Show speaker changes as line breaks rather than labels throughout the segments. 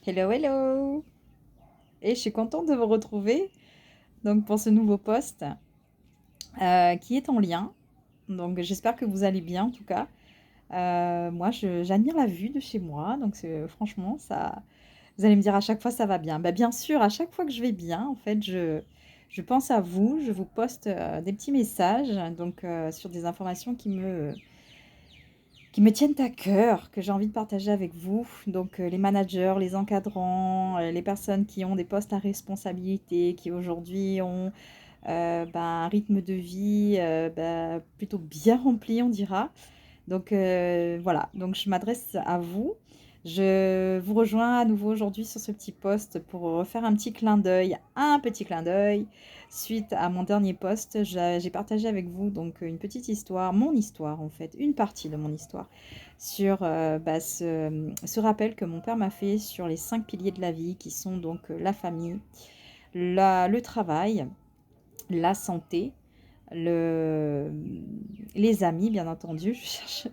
Hello, hello! Et je suis contente de vous retrouver donc pour ce nouveau post qui est en lien. Donc j'espère que vous allez bien en tout cas. Moi, j'admire la vue de chez moi. Donc franchement, ça, vous allez me dire à chaque fois ça va bien. Bah, bien sûr, à chaque fois que je vais bien, en fait, je pense à vous. Je vous poste des petits messages donc sur des informations qui me tiennent à cœur, que j'ai envie de partager avec vous. Donc les managers, les encadrants, les personnes qui ont des postes à responsabilité, qui aujourd'hui ont un rythme de vie plutôt bien rempli, on dira. Donc voilà, donc je m'adresse à vous. Je vous rejoins à nouveau aujourd'hui sur ce petit post pour refaire un petit clin d'œil, un petit clin d'œil. Suite à mon dernier post, j'ai partagé avec vous donc une petite histoire, mon histoire en fait, une partie de mon histoire, sur ce rappel que mon père m'a fait sur les 5 piliers de la vie qui sont donc la famille, le travail, la santé, le, les amis, bien entendu,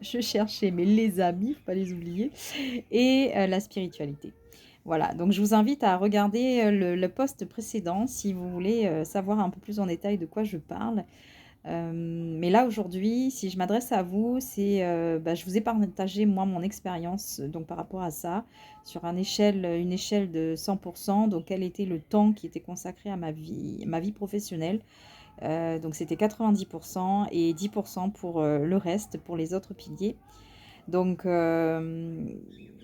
je cherchais, mais les amis, faut pas les oublier, et la spiritualité. Voilà, donc je vous invite à regarder le post précédent si vous voulez savoir un peu plus en détail de quoi je parle. Mais là aujourd'hui, si je m'adresse à vous, je vous ai partagé moi mon expérience donc par rapport à ça sur une échelle de 100%. Donc quel était le temps qui était consacré à ma vie professionnelle. Donc c'était 90% et 10% pour le reste, pour les autres piliers. Donc,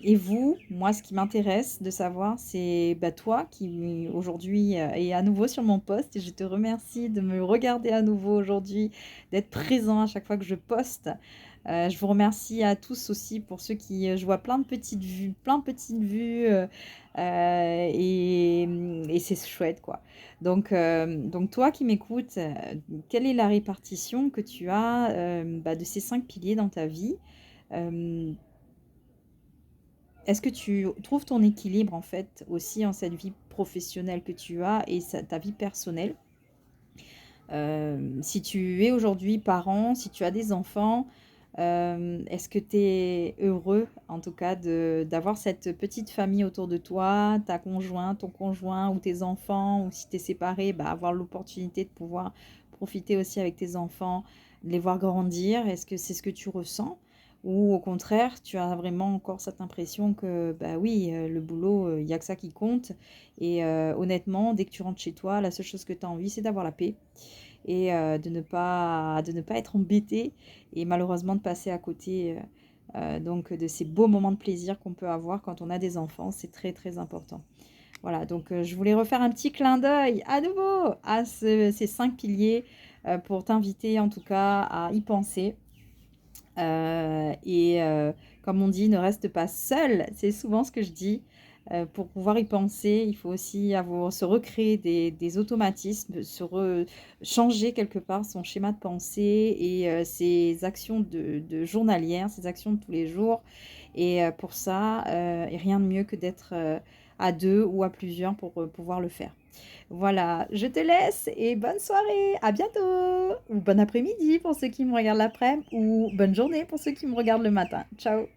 et vous, moi, ce qui m'intéresse de savoir, c'est toi qui aujourd'hui est à nouveau sur mon poste et je te remercie de me regarder à nouveau aujourd'hui, d'être présent à chaque fois que je poste. Je vous remercie à tous aussi pour ceux qui, je vois plein de petites vues et c'est chouette quoi. Donc toi qui m'écoutes, quelle est la répartition que tu as de ces 5 piliers dans ta vie? Euh, Est-ce que tu trouves ton équilibre en fait aussi en cette vie professionnelle que tu as et ta vie personnelle? Si tu es aujourd'hui parent, si tu as des enfants, est-ce que tu es heureux en tout cas d'avoir cette petite famille autour de toi, ta conjointe, ton conjoint ou tes enfants, ou si tu es séparé, avoir l'opportunité de pouvoir profiter aussi avec tes enfants, de les voir grandir. Est-ce que c'est ce que tu ressens? Ou au contraire, tu as vraiment encore cette impression que, bah oui, le boulot, il n'y a que ça qui compte. Et honnêtement, dès que tu rentres chez toi, la seule chose que tu as envie, c'est d'avoir la paix et de ne pas être embêté et malheureusement de passer à côté donc de ces beaux moments de plaisir qu'on peut avoir quand on a des enfants. C'est très, très important. Voilà, donc je voulais refaire un petit clin d'œil à nouveau à ces 5 piliers pour t'inviter en tout cas à y penser. Comme on dit, ne reste pas seul. C'est souvent ce que je dis. Pour pouvoir y penser, il faut aussi se recréer des automatismes, changer quelque part son schéma de pensée et ses actions de journalières, ses actions de tous les jours. Et pour ça, et rien de mieux que d'être à deux ou à plusieurs pour pouvoir le faire. Voilà, je te laisse et bonne soirée, à bientôt, ou bon après-midi pour ceux qui me regardent l'après-midi, ou bonne journée pour ceux qui me regardent le matin. Ciao!